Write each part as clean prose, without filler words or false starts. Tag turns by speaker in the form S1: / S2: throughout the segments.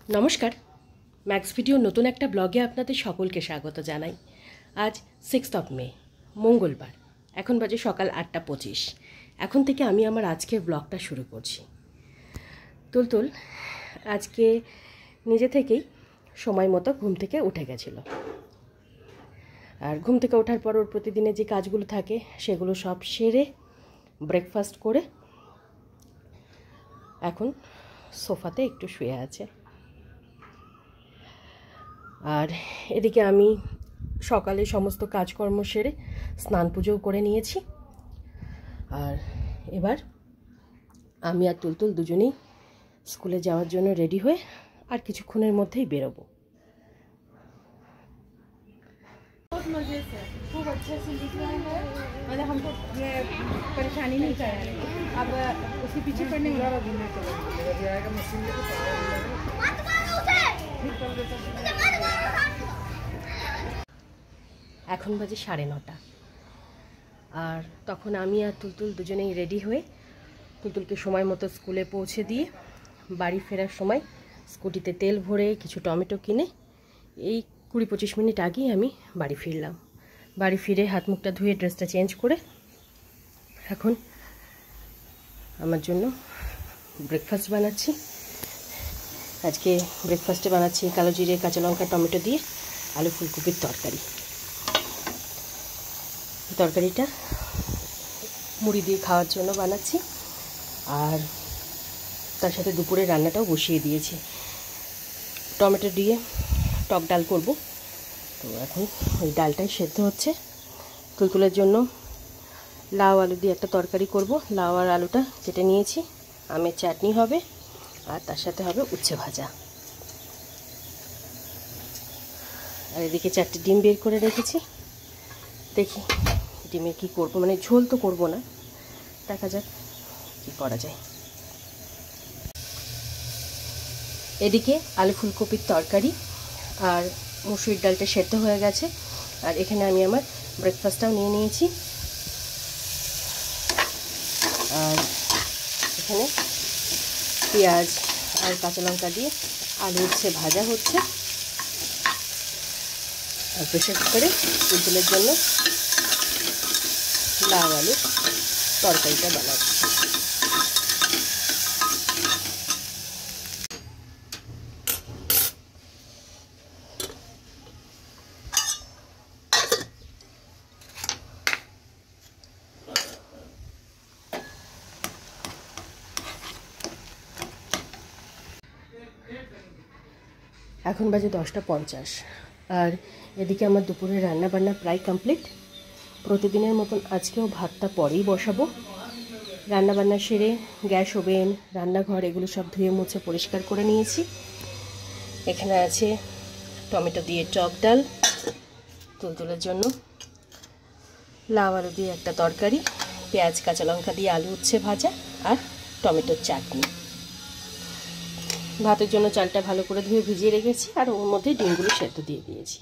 S1: নমস্কার, max video নতুন একটা ব্লগে আপনাদের সকলকে স্বাগত জানাই। আজ 6 মে মঙ্গলবার, এখন বাজে সকাল 8:25। এখন থেকে আমি আমার আজকের ব্লগটা শুরু করছি। তুলতুল আজকে নিজে থেকেই সময় মতো ঘুম থেকে উঠে গেছিল, আর ঘুম থেকে ওঠার পর ওর প্রতিদিনের যে কাজগুলো থাকে সেগুলো সব সেরে ব্রেকফাস্ট করে এখন সোফাতে একটু শুয়ে আছে। আর এদিকে আমি সকালে সমস্ত কাজকর্ম সেরে স্নান পুজোও করে নিয়েছি। আর এবার আমি আর তুলতুল দুজনেই স্কুলে যাওয়ার জন্য রেডি হয়ে আর কিছুক্ষণের মধ্যেই বেরোবো।
S2: बहुत मजे से खूब अच्छे से लिख रहे हैं, मतलब हमको ये परेशानी नहीं कर रहे। अब उसके पीछे पड़ने
S1: এখন বাজে 9:30, আর তখন আমি আর তুলতুল দুজনেই রেডি হয়ে তুলতুলকে সময় মতো স্কুলে পৌঁছে দিয়ে বাড়ি ফেরার সময় স্কুটিতে তেল ভরে কিছু টমেটো কিনে এই 20-25 মিনিট আগেই আমি বাড়ি ফিরলাম। বাড়ি ফিরে হাত মুখটা ধুয়ে ড্রেসটা চেঞ্জ করে এখন আমার জন্য ব্রেকফাস্ট বানাচ্ছি। আজকে ব্রেকফাস্টে বানাচ্ছি কালো জিরে, কাঁচা লঙ্কা, টমেটো দিয়ে আলু ফুলকপির তরকারি। তরকারিটা মুড়ি দিয়ে খাওয়ার জন্য বানাচ্ছি, আর তার সাথে দুপুরে রান্নাটাও বসিয়ে দিয়েছি। টমেটো দিয়ে টক ডাল করব, তো এখন ওই ডালটাই সেদ্ধ হচ্ছে। তুলতুলের জন্য লাউ আলু দিয়ে একটা তরকারি করব। লাউ আর আলুটা কেটে নিয়েছি, আমের চাটনি হবে, আর তার সাথে হবে উচ্ছে ভাজা। আর এদিকে 4টে ডিম বের করে রেখেছি, দেখি ডিমের কী করবো, মানে ঝোল তো করবো না, দেখা যাক কী করা যায়। এদিকে আলু ফুলকপির তরকারি আর মুসুরির ডালটা সেদ্ধ হয়ে গেছে, আর এখানে আমি আমার ব্রেকফাস্টটাও নিয়ে নিয়েছি। আর এখানে পেঁয়াজ আর কাঁচা লঙ্কা দিয়ে আলু উচ্ছে ভাজা হচ্ছে, আর প্রেসার কুকারে তুলতুলের জন্য লাউ আলুর তরকারিটা বানাচ্ছি। এখন বাজে 10:50, আর এদিকে আমার দুপুরের রান্না বান্না প্রায় কমপ্লিট। প্রতিদিনের মতন আজকেও ভাতটা পরেই বসাবো। রান্নাবান্না সেরে গ্যাস, ওভেন, রান্নাঘর এগুলো সব ধুয়ে মুছে পরিষ্কার করে নিয়েছি। এখানে আছে টমেটো দিয়ে টক ডাল, তুলতুলের জন্য লাউ আলু দিয়ে একটা তরকারি, পেঁয়াজ কাঁচা লঙ্কা দিয়ে আলু উচ্ছে ভাজা, আর টমেটোর চাটনি। ভাতের জন্য চালটা ভালো করে ধুয়ে ভিজিয়ে রেখেছি, আর ওর মধ্যে ডিমগুলো সেদ্ধ দিয়ে দিয়েছি।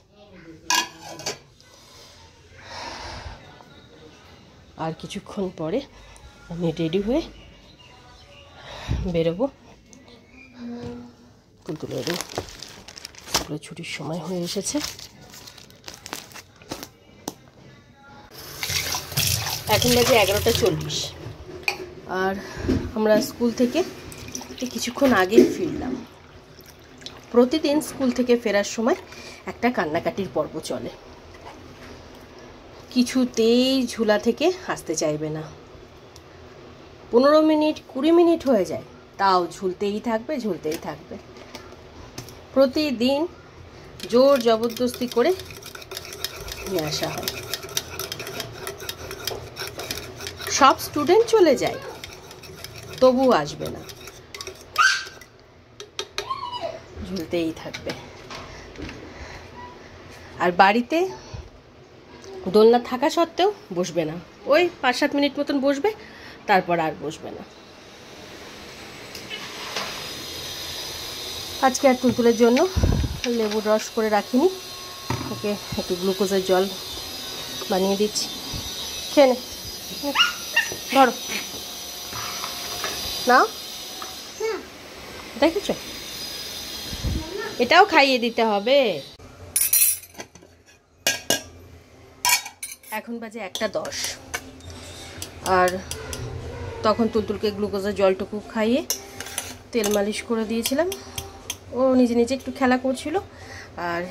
S1: আর কিছুক্ষণ পরে আমি রেডি হয়ে বেরোবো। তুলতুলের স্কুলে ছুটির সময় হয়ে এসেছে। এখন বাজে 11:40, আর আমরা স্কুল থেকে কিছুক্ষণ আগেই ফিরলাম। প্রতিদিন স্কুল থেকে ফেরার সময় একটা কান্নাকাটির পর্ব চলে, কিছুতেই ঝুলা থেকে আসতে চাইবে না। 15 মিনিট 20 মিনিট হয়ে যায়, তাও ঝুলতেই থাকবে। প্রতিদিন জোর জবরদস্তি করে নিয়ে আসা হয়। সব স্টুডেন্ট চলে যায়, তবুও আসবে না, ঝুলতেই থাকবে। আর বাড়িতে দোলনা থাকা সত্ত্বেও বসবে না, ওই 5-7 মিনিট মতন বসবে, তারপর আর বসবে না। আজকে আর তুলতুলের জন্য লেবুর রস করে রাখিনি, ওকে একটু গ্লুকোজের জল বানিয়ে দিচ্ছি। খেয়ে নে, ধরো না, দেখেছো এটাও খাইয়ে দিতে হবে। এখন বাজে 1:10 আর তখন তুলতুলকে গ্লুকোজের জলটুকু খাইয়ে তেল মালিশ করে দিয়েছিলাম। ও নিজে নিজে একটু খেলা করছিল। আর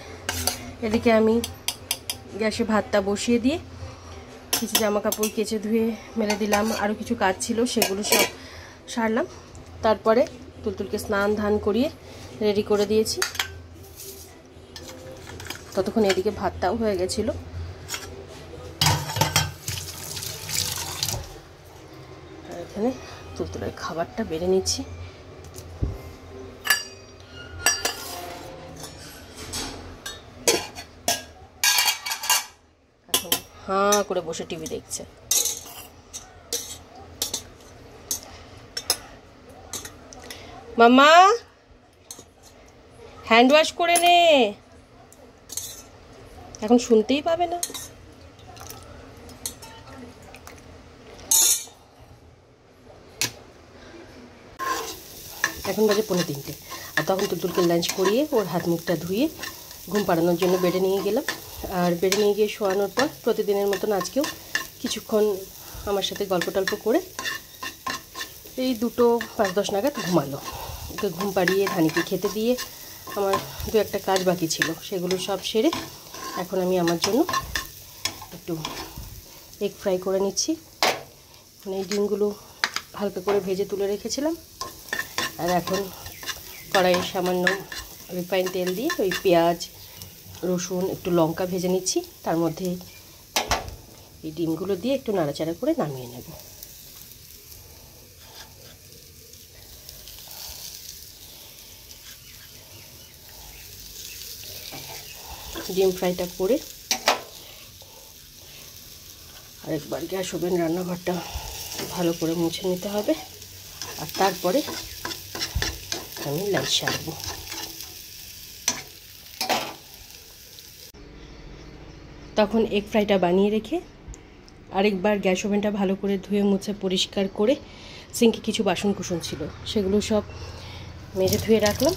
S1: এদিকে আমি গ্যাসে ভাতটা বসিয়ে দিয়ে কিছু জামা কাপড় কেচে ধুয়ে মেলে দিলাম। আরও কিছু কাজ ছিল সেগুলো সব সারলাম। তারপরে তুলতুলকে স্নান ধান করিয়ে রেডি করে দিয়েছি। ততক্ষণ এদিকে ভাতটাও হয়ে গেছিলো। আর এখানে তুলতুলের খাবারটা বেড়ে নিচ্ছি। এখন হাঁ করে বসে টিভি দেখছে। মাম্মা হ্যান্ড ওয়াশ করে নে, এখন শুনতেই পাবে না। এখন বাজে 2:45 আর তখন তুলতুলকে লাঞ্চ করিয়ে ওর হাত মুখটা ধুয়ে ঘুম পাড়ানোর জন্য বেডে নিয়ে গেলাম। আর বেডে নিয়ে গিয়ে শোয়ানোর পর প্রতিদিনের মতন আজকেও কিছুক্ষণ আমার সাথে গল্প টল্প করে এই 2:05-10 নাগাদ ঘুমালো। ওকে ঘুম পাড়িয়ে ধানিকে খেতে দিয়ে আমার 2-1টা কাজ বাকি ছিল, সেগুলো সব সেরে এখন আমি আমার জন্য একটু এগ ফ্রাই করে নিচ্ছি। মানে এই ডিমগুলো হালকা করে ভেজে তুলে রেখেছিলাম। আর এখন কড়াইয়ে সামান্য রিফাইন তেল দিয়ে ওই পেঁয়াজ রসুন একটু লঙ্কা ভেজে নিচ্ছি। তার মধ্যে এই ডিমগুলো দিয়ে একটু নাড়াচাড়া করে নামিয়ে নেব। ডিম ফ্রাইটা করে আরেকবার গ্যাস ওভেন রান্নাঘরটা ভালো করে মুছে নিতে হবে। আর তারপরে আমি লাঞ্চ সারবো। তখন এগ ফ্রাইটা বানিয়ে রেখে আরেকবার গ্যাস ওভেনটা ভালো করে ধুয়ে মুছে পরিষ্কার করে সিঙ্কে কিছু বাসন কুসন ছিল সেগুলো সব মেজে ধুয়ে রাখলাম।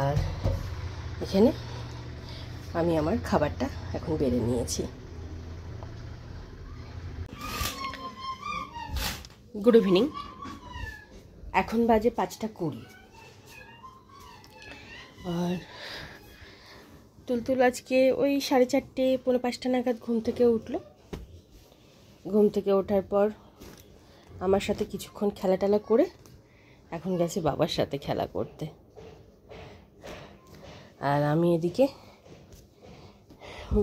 S1: আর এখানে আমি আমার খাবারটা এখন বেড়ে নিয়েছি। Good evening. এখন বাজে 5:20 আর তুলতুল আজকে ওই 4:30 পৌনে 5টা নাগাদ ঘুম থেকে উঠলো। ঘুম থেকে ওঠার পর আমার সাথে কিছুক্ষণ খেলা টেলা করে এখন গেছে বাবার সাথে খেলা করতে। আর আমি এদিকে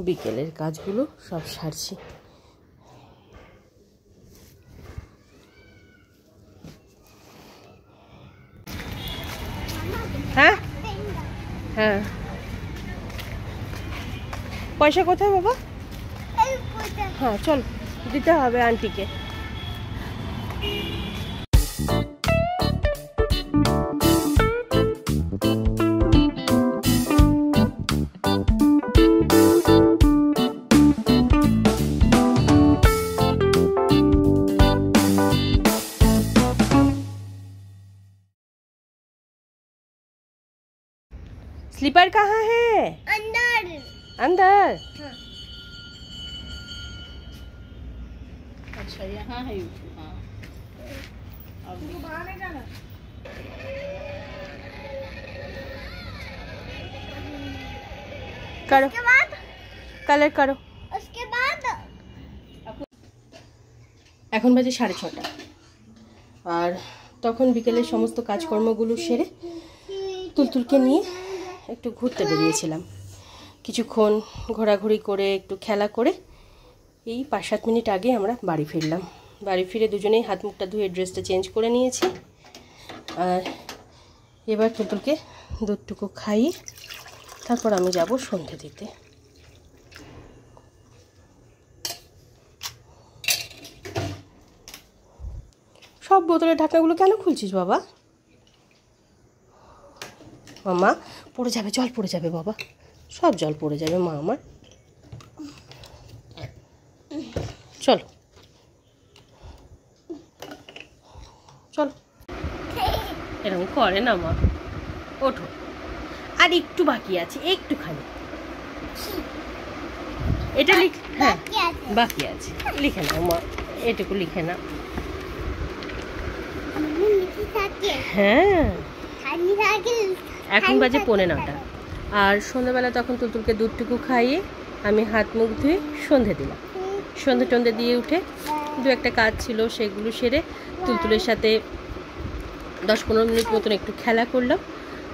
S1: বিকেলের কাজগুলো সব সারছি। হ্যাঁ হ্যাঁ, পয়সা কোথায় বাবা? হ্যাঁ চল, দিতে হবে আন্টিকে। स्लीपर कहाँ है? अंदर। अंदर? हाँ। अच्छा यहाँ है। हाँ अब बाहर नहीं जाना। करो उसके बाद कलर करो। उसके बाद এখন বাজে 6:30 আর তখন বিকেলের সমস্ত কাজকর্মগুলো সেরে তুলতুলকে নিয়ে একটু ঘুরতে বেরিয়েছিলাম। কিছুক্ষণ ঘোরাঘুরি করে একটু খেলা করে এই 5-7 মিনিট আগে আমরা বাড়ি ফিরলাম। বাড়ি ফিরে দুজনেই হাত মুখটা ধুয়ে ড্রেসটা চেঞ্জ করে নিয়েছি। আর এবার তুলতুলকে দুধটুকু খাইয়ে তারপর আমি যাব সন্ধে দিতে। সব বোতলের ঢাকনাগুলো কেন খুলছিস বাবা? মামা পড়ে যাবে, জল পড়ে যাবে বাবা, সব জল পড়ে যাবে মা আমার। চলো চলো, এরকম করে না মা। ওঠো, আর একটু বাকি আছে, একটুখানি। এটা হ্যাঁ বাকি আছে, লিখে নাও মা, এটুকু লিখে নাও। হ্যাঁ এখন বাজে 9:45, আর সন্ধ্যাবেলা তখন তুলতুলকে দুধটুকু খাইয়ে আমি হাত মুখ ধুয়ে সন্ধে দিলাম। সন্ধে টন্ধে দিয়ে উঠে দু একটা কাজ ছিল সেগুলো সেরে তুলতুলের সাথে 10-15 মিনিট মতন একটু খেলা করলাম।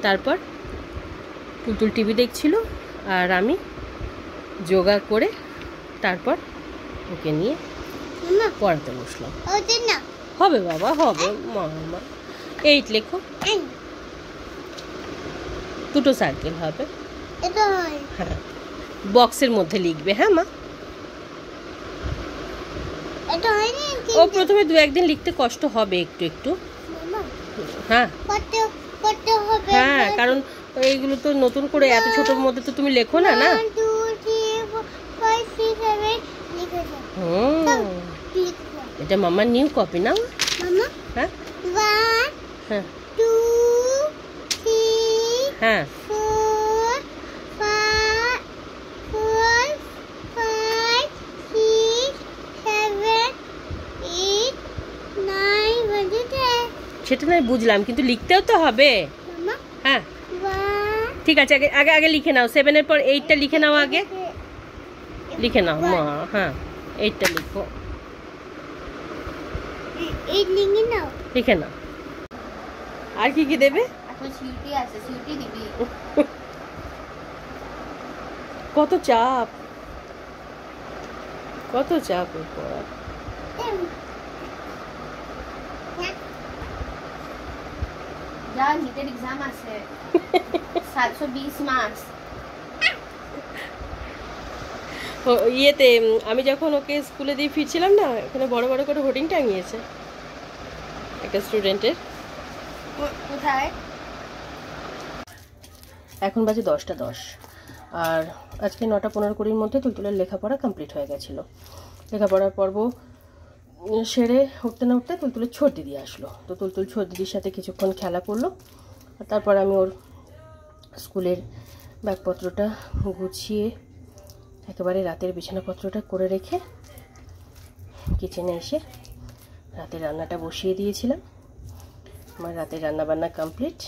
S1: তারপর তুলতুল টিভি দেখছিল আর আমি যোগা করে তারপর ওকে নিয়ে পড়াতে বসলাম। হবে বাবা, হবে মা। 8 লেখো, 2টো সার্কেল হবে। হ্যাঁ বক্সের মধ্যে লিখবে। হ্যাঁ মা, ও প্রথমে 2-1 দিন লিখতে কষ্ট হবে একটু একটু। হ্যাঁ হ্যাঁ, কারণ এইগুলো তো নতুন করে এত ছোটোর মধ্যে তো তুমি লেখো না। না এটা মামার নিউ কপি না? হ্যাঁ হ্যাঁ হ্যাঁ সেটা নয় বুঝলাম, কিন্তু লিখতেও তো হবে। হ্যাঁ ঠিক আছে, আগে আগে আগে লিখে নাও। 7-এর পর 8টা লিখে নাও, আগে লিখে নাও মা। হ্যাঁ 8টা লিখো, লিখে নাও। আর কি কি দেবে? কত চাপ, কত চাপ পড়া।
S2: एग्जाम আছে 720 মার্কস।
S1: ইয়েতে আমি যখন ওকে স্কুলে দিয়ে ফিরছিলাম না, ওখানে বড় বড় করে হোর্ডিং টাঙিয়েছে একটা স্টুডেন্টের।
S2: কোথায়?
S1: এখন বাজে 10:10, আর আজকে 9:15-20-র মধ্যে তুলতুলের লেখাপড়া কমপ্লিট হয়ে গেছিলো। লেখাপড়ার পর্ব সেরে উঠতে না উঠতে তুলতুলের ছোট দিদি আসলো। তো তুলতুল ছোট দিদির সাথে কিছুক্ষণ খেলা করলো, আর তারপর আমি ওর স্কুলের ব্যাগপত্রটা গুছিয়ে একেবারে রাতের বিছানাপত্রটা করে রেখে কিচেনে এসে রাতের রান্নাটা বসিয়ে দিয়েছিলাম। আমার রাতের রান্নাবান্না কমপ্লিট।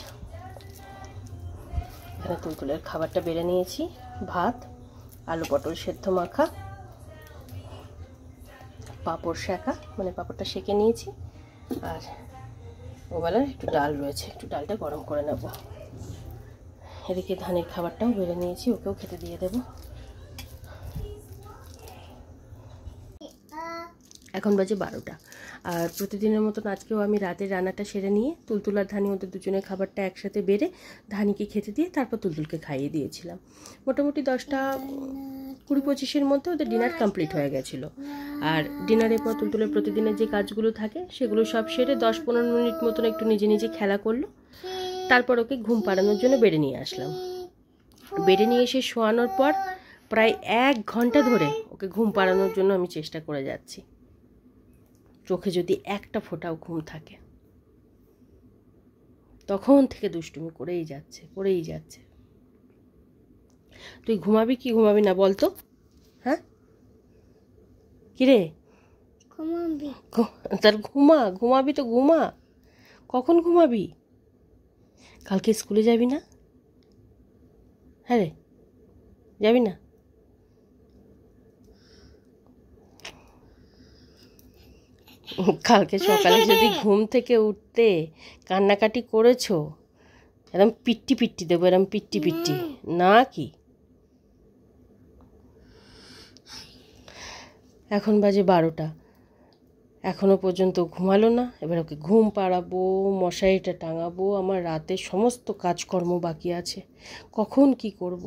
S1: এখানে তুলতুলের খাবারটা বেড়ে নিয়েছি, ভাত, আলু পটল সেদ্ধ মাখা, পাঁপড় সেঁকা, মানে পাঁপড়টা সেঁকে নিয়েছি, আর ওবেলার একটু ডাল রয়েছে, একটু ডালটা গরম করে নেব। এদিকে ধানের খাবারটাও বেড়ে নিয়েছি, ওকেও খেতে দিয়ে দেব। এখন বাজে 12টা, আর প্রতিদিনের মতন আজকেও আমি রাতের রান্নাটা সেরে নিয়ে তুলতুল আর ধানি ওদের দুজনের খাবারটা একসাথে বেড়ে ধানিকে খেতে দিয়ে তারপর তুলতুলকে খাইয়ে দিয়েছিলাম। মোটামুটি 10:20-25-এর মধ্যে ওদের ডিনার কমপ্লিট হয়ে গেছিলো। আর ডিনারের পর তুলতুলের প্রতিদিনের যে কাজগুলো থাকে সেগুলো সব সেরে 10-15 মিনিট মতন একটু নিজে নিজে খেলা করলো। তারপর ওকে ঘুম পাড়ানোর জন্য বেডে নিয়ে আসলাম। বেডে নিয়ে এসে শোয়ানোর পর প্রায় 1 ঘন্টা ধরে ওকে ঘুম পাড়ানোর জন্য আমি চেষ্টা করে যাচ্ছি। চোখে যদি একটা ফোঁটাও ঘুম থাকে, তখন থেকে দুষ্টুমি করেই যাচ্ছে। তুই ঘুমাবি কি ঘুমাবি না বলতো? হ্যাঁ কিরে, তার ঘুমাবি তো ঘুমা। কখন ঘুমাবি? কালকে স্কুলে যাবি না? হ্যাঁ রে, যাবি না? কালকে সকালে যদি ঘুম থেকে উঠতে কান্নাকাটি করেছো, এরকম পিট্টি দেবো, এরকম পিট্টি না কি? এখন বাজে 12টা, এখনো পর্যন্ত ঘুমালো না। এবার ওকে ঘুম পাড়াবো, মশারিটা টাঙাবো, আমার রাতের সমস্ত কাজকর্ম বাকি আছে, কখন কি করব।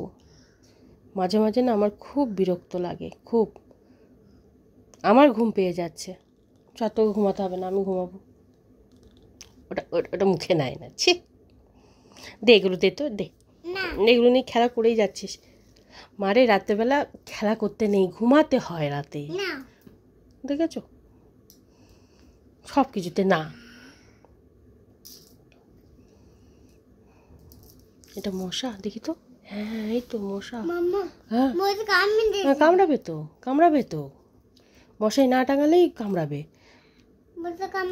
S1: মাঝে মাঝে না আমার খুব বিরক্ত লাগে, খুব। আমার ঘুম পেয়ে যাচ্ছে, তোকে ঘুমাতে হবে না, আমি ঘুমাবো। ওটা মুখে নেয় না, ছি। দে এগুলো, দে তো, দে। এগুলো নিয়ে খেলা করেই যাচ্ছিস। মারে রাত্রেবেলা খেলা করতে নেই, ঘুমাতে হয় রাতে, দেখেছ? সব কিছুতে না। এটা মশা, দেখি তো। হ্যাঁ এই তো মশা।
S3: মাম্মা
S1: হ্যাঁ
S3: মুझे काम में दे
S1: হ্যাঁ, কামড়াবে তো, মশাই না টাঙালেই কামড়াবে।
S3: मुझे काम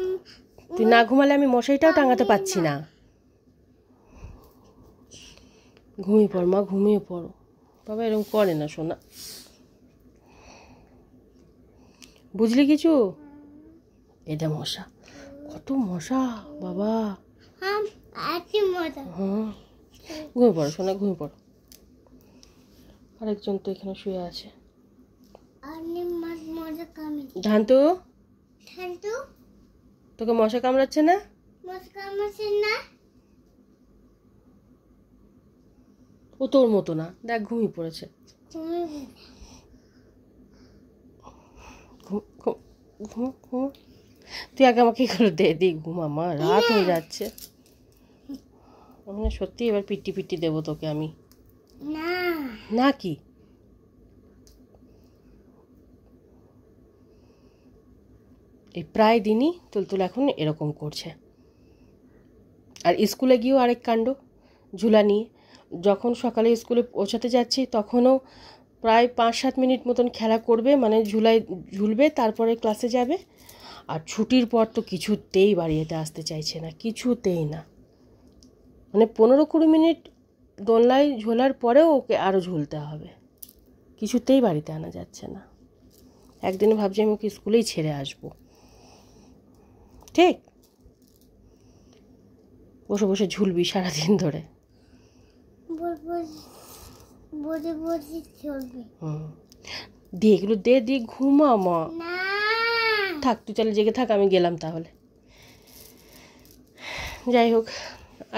S1: তুই না ঘুমালে আমি মশাইটাও টাঙাতে পারছি না। ঘুমিয়ে পড় মা, ঘুমিয়ে পড়ো। বাবা এরকম করে না সোনা, বুঝলি কিছু? এটা মশা, কত মশা বাবা।
S3: हम ऐसी मजा
S1: হ্যাঁ ঘুমিয়ে পড়ো সোনা, ঘুমিয়ে পড়ো। আরেকজন তো এখানে শুয়ে আছে।
S3: अन्य मत मजा काम
S1: ধান্তু,
S3: ठंडू
S1: তোকে মশা কামড়াচ্ছে না?
S3: मुझे काम से ना
S1: ও তোর মতো না, দেখ ঘুমিয়ে পড়েছে।
S3: तुम्हें
S1: ঘুম ঘুম ঘুম ঘুম। তুই আগে আমাকে করে দে, দি ঘুমা মা, রাত হয়ে যাচ্ছে। আমি না সত্যি এবার পিটি পিটি দেবো তোকে আমি।
S3: ना
S1: না কি এই প্রায় দিনই তুলতুল এখন এরকম করছে। আর স্কুলে গিয়েও আরেক কাণ্ড, ঝুলা নিয়ে। যখন সকালে স্কুলে পৌঁছাতে যাচ্ছি তখনও প্রায় 5-7 মিনিট মতন খেলা করবে, মানে ঝুলায় ঝুলবে, তারপরে ক্লাসে যাবে। আর ছুটির পর তো কিছুতেই বাড়িতে আসতে চাইছে না, কিছুতেই না। মানে 15-20 মিনিট দোলনায় ঝোলার পরেও ওকে আরও ঝুলতে হবে, কিছুতেই বাড়িতে আনা যাচ্ছে না। একদিন ভাবছি আমি ওকে স্কুলেই ছেড়ে আসবো। ঠিক, বসে বসে ঝুলবি সারাদিন ধরে।
S3: बोल बोल बोझे बोझे चलबे
S1: দে এগুলো দে, দিয়ে ঘুমা মা।
S3: ना
S1: থাক তুই তাহলে জেগে থাক, আমি গেলাম তাহলে। যাই হোক,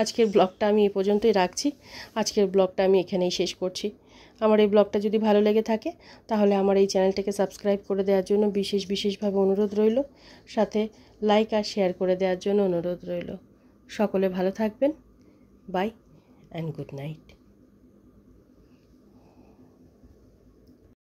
S1: আজকের ব্লগটা আমি এ পর্যন্তই রাখছি। আজকের ব্লগটা আমি এখানেই শেষ করছি। আমার এই ব্লগটা যদি ভালো লেগে থাকে তাহলে আমার এই চ্যানেলটাকে সাবস্ক্রাইব করে দেওয়ার জন্য বিশেষভাবে অনুরোধ রইল, সাথে লাইক আর শেয়ার করে দেওয়ার জন্য অনুরোধ রইল। সকলে ভালো থাকবেন। Bye and good night.